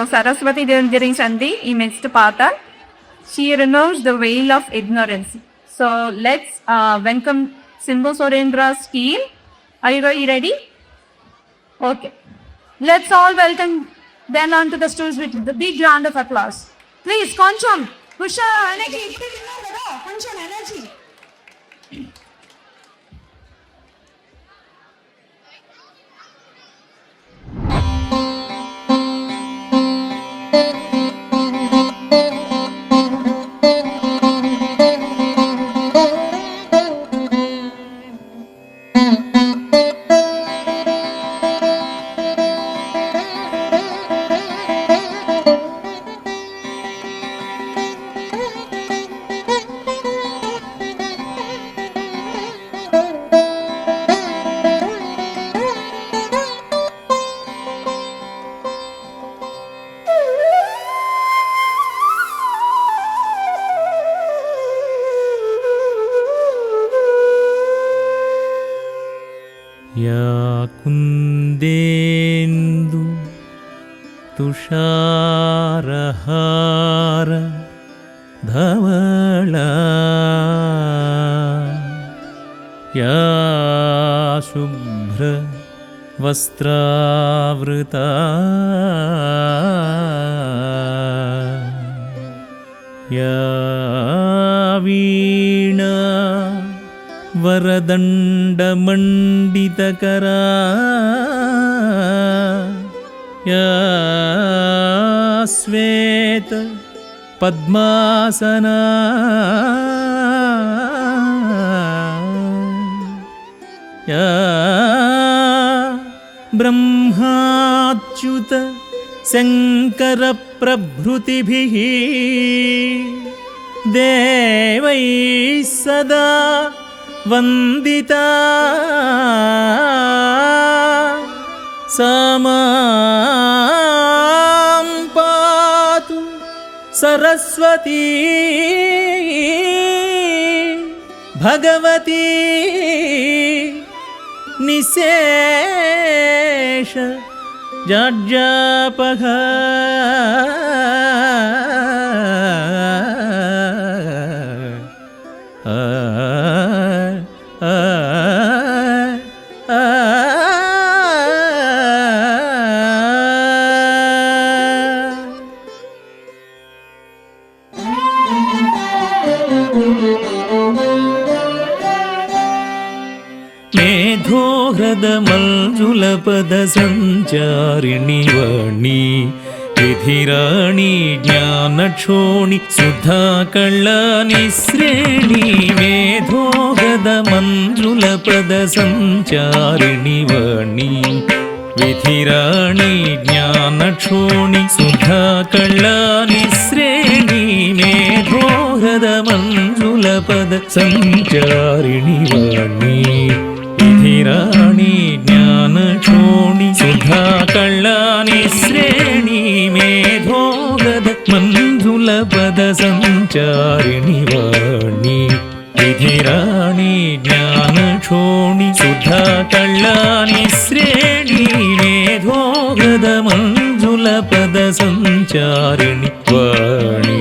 So Saraswati దేవి గురించి అండి ఈ నెక్స్ట్ పాట. She removes the veil of ignorance. So let's welcome Simbu Surendra's team. Are you ready? Okay. Let's all welcome them onto the stage with the big round of applause. Please, koncham pusha energy. Koncham energy. या कुन्देन्दु तुषारहार धवला या शुभ्र वस्त्रावृता या वीणा वरदण्डमण्डितकरा या श्वेत पद्मासना या ब्रह्माच्युत शङ्करप्रभृतिभिः देवैः सदा वन्दिता सा मां पातु सरस्वती भगवती निशेष जाड्यापः मेधोहृदमञ्जुलपदसञ्चारिणि वाणी विधिराणि ज्ञानक्षोणि सुधाकळ्ळानि श्रेणी मेधोहृदमञ्जुलपदसञ्चारिणि वाणी विधिराणि ज्ञानक्षोणि सुधाकळ्ळानि श्रेणी मेधोहृदमञ्जुलपदसञ्चारिणि वाणी विधिराणि ज्ञानक्षोणि सुधाकळ्ळानि श्रेणी मेधोगदमञ्जुलपदसञ्चारिणि वाणी विधिराणि ज्ञानक्षोणि सुधाकळ्ळानि श्रेणी मेधोगदमञ्जुलपदसञ्चारिणि वाणी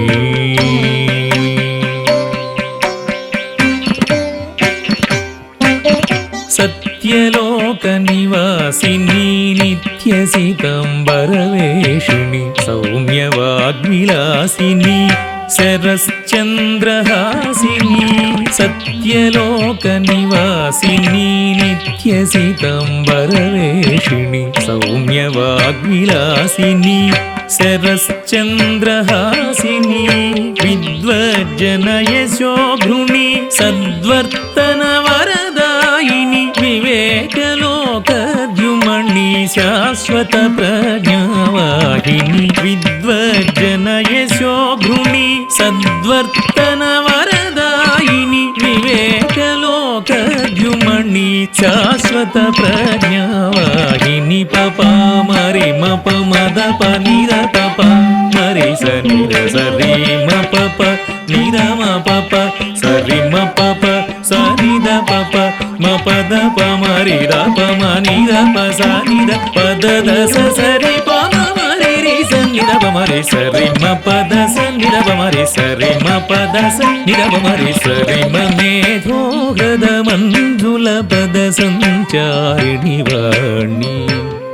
सत्यलोकनिवासिनी नित्यसितम्बरवेशिनी सौम्यवाग्विलासिनी शरश्चन्द्रहासिनी सत्यलोकनिवासिनी नित्यसितम्बरवेशिनी सौम्यवाग्विलासिनी शरश्चन्द्रहासिनी विद्वज्जनयशोभृणि सद्वर्तनवरदायिनि विवेकलोकद्युमणि शाश्वत प्रज्ञावाहिनी विद्वज्जनयशोभृणि सद्वर्तनवरदायिनि विवेकलोकद्युमणि शाश्वत प्रज्ञावाहिनी पपा मरि मप मद प निर पप मरि स निर सरि म पप निर म पप सरि म पप सरि द पप म पद प मरि द प म नि द प स नि द प द द स सरि प म मरि रि स नि द నిరవమరి సరి మ పద స నిరవమరి సరి మ పద స నిరవమరి సరి మ మేధో హృద మంజుల పద సంచారిణి వాణి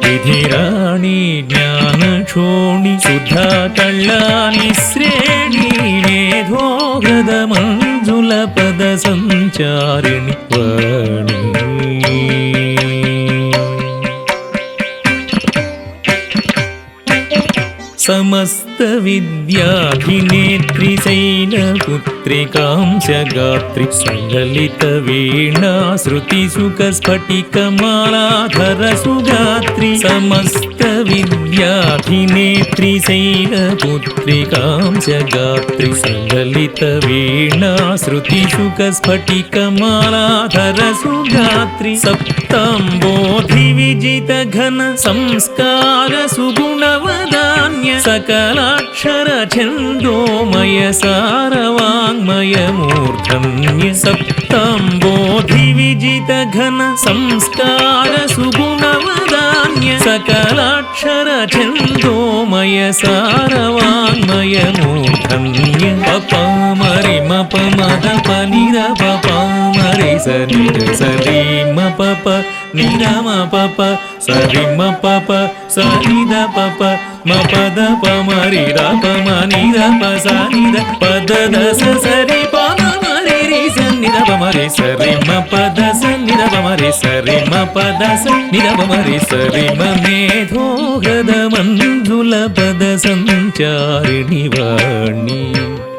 విధిరాణి జ్ఞానక్షోణి సుధా కళ్ళాని శ్రేణి మేధో హృద మంజుల పద సంచారిణి వాణి సమస్త విద్యాధినేత్రి శైలపుత్రికాంశగాత్రి సంగలిత వీణా శృతి సుఖ స్ఫటికమాలాధర సుగాత్రి సమస్త విద్యాధినేత్రి శైలపుత్రికాంశగాత్రి సంగలిత వీణా శృతి సుఖ స్ఫటికమాలాధర సుగాత్రి సప్తాంబోధి విజిత ఘన సంస్కార సుగుణవదాన్య సకలాక్షర ఛందోమయ సారవాంగ్మయ మూర్ధన్య సప్తాంబోధి విజిత ఘన సంస్కార సుగుణవదాన్య సకలాక్షర ఛందోమయ సారవాంగ్మయ మూర్ధన్య పపమరి మప మద పనిర పపమరి సరి సరి మ పప నిరమ పప సరి మ పప సరిద పప మ పద పమరి ర పమ నిర ప సరిద పద దస సరి పమ మరి రి సన్నిద పమరి సరి మ పద సన్నిద పమరి సరి మ పద సన్నిద పమరి సరి మ మేధో హృద మంజుల పద సంచారిణి వాణి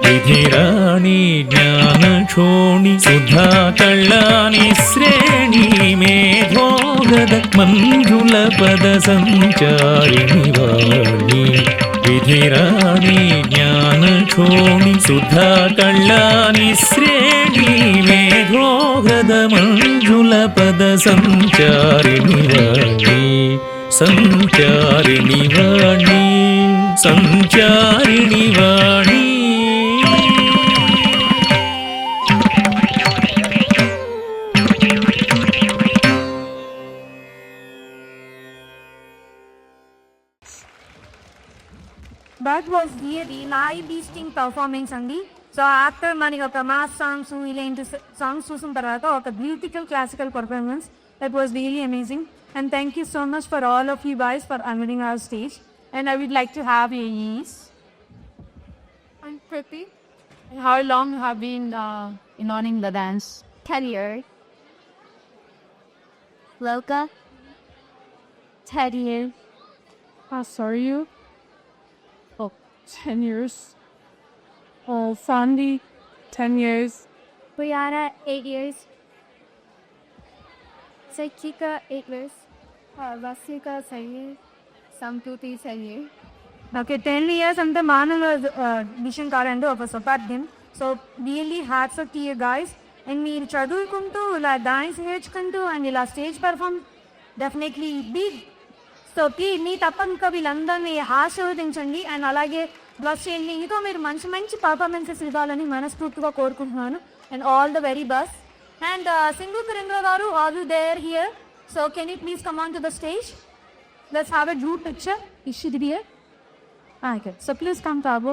విధిరాణి జ్ఞానక్షోణి సుధా కళ్ళాని శ్రేణి మేధో హృద మంజుల పద సంచారిణి వాణి విధిరాణి జ్ఞానక్షోణి సుధా కళ్ళాని శ్రేణి మేధో హృద మంజుల పద సంచారిణి వాణి సంచారిణి వాణి సంచారిణి వాణి That was really live beasting performance అండి. సో ఆఫ్టర్ మనకి ఒక మాస్ సాంగ్స్ ఇలాంటి సాంగ్స్ చూసిన తర్వాత ఒక beautiful classical performance that was really amazing and thank you so much for all of you boys for unveiling our stage and I would like to have your names. I'm Kriti. And how long you have been learning the dance? 10 years. Loka, 10 years. Sorry you? Oh, 10 years. Sandy, 10 years. Brianna, 8 years. Sakika, 8 years. Vasika, 7 years. Samtuti, 10 years. Okay 10 years అంటే మానవ విషయం కాదండి, ఒక సౌభాగ్యం. So really hats off to you guys. And మీరు చదువుకుంటూ ఇలా dance నేర్చుకుంటూ అండ్ ఇలా stage perform definitely big. So మీ తప్ప ఇంకా వీళ్ళందరినీ ఆశీర్వదించండి అండ్ అలాగే బ్లస్ చేయండి. ఇంకా మీరు మంచి మంచి పర్ఫార్మెన్సెస్ ఇవ్వాలని మనస్ఫూర్తిగా కోరుకుంటున్నాను and all the very best. And సింగు కురేంద్ర గారు, are you there here? So can you please come on to the stage? Let's have a group picture. Is she here? Okay. So please come, Tabo.